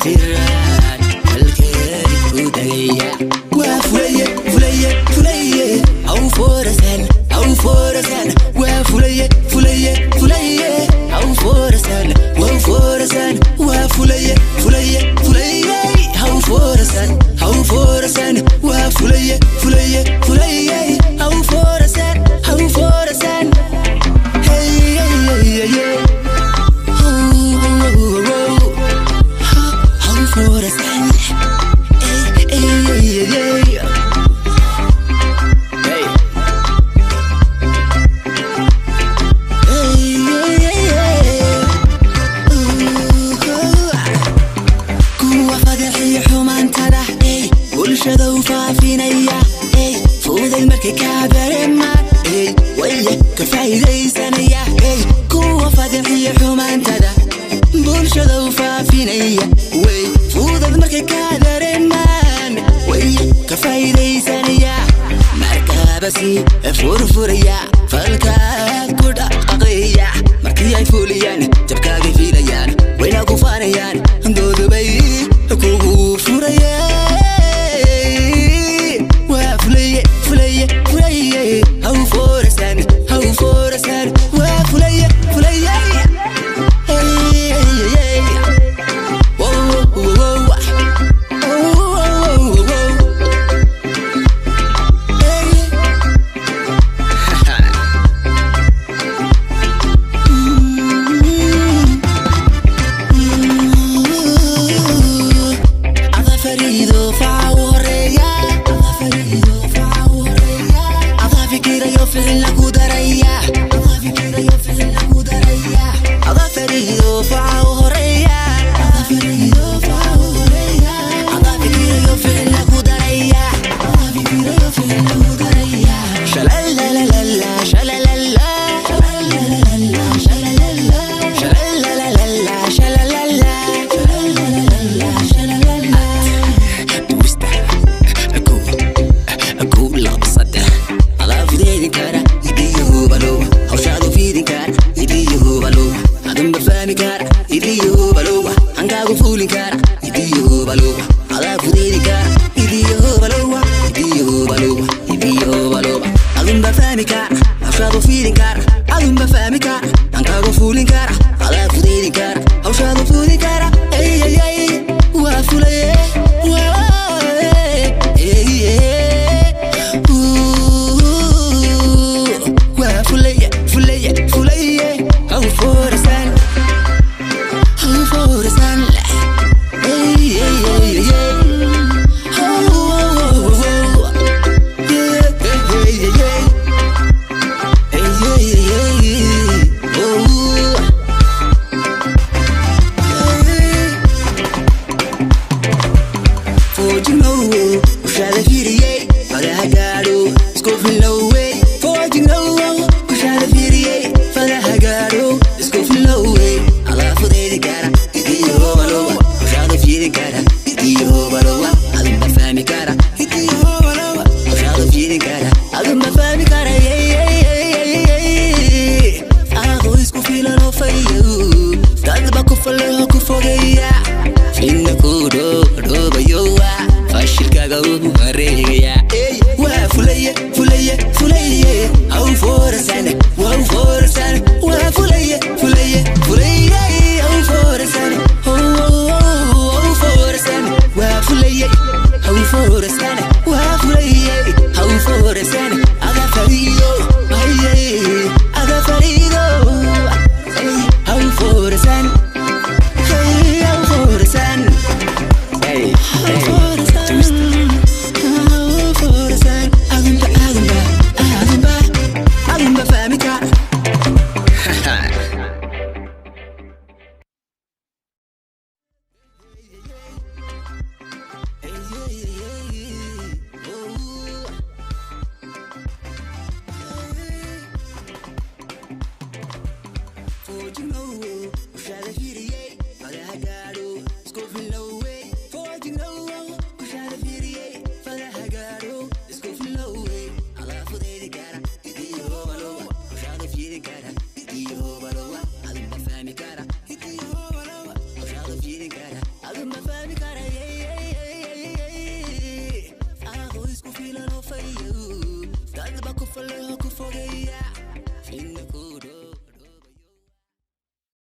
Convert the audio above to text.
tiraan halkeedi ku dagaya waa fulaye fulaye fulaye aw forasan waa fulaye fulaye fulaye aw forasan waa fulaye fulaye fulaye aw forasan waa fulaye fulaye fulaye aw forasan hey hey hey bulshada faafinaya fuuday markay ka barema waya ka faa'iideysanaya kuwa fadhiya xumaantada bulshada faafinaya way fuuday markay ka dareemaan waya ka faa'iideysanaya markabasi furfuraya falka ku dhaqaqaya markii ay fuliyaan jabkaaga fiilayaan wayna ku faanayaan doodubay kugu furayaan Idiyo balowa, hangagu fulin kara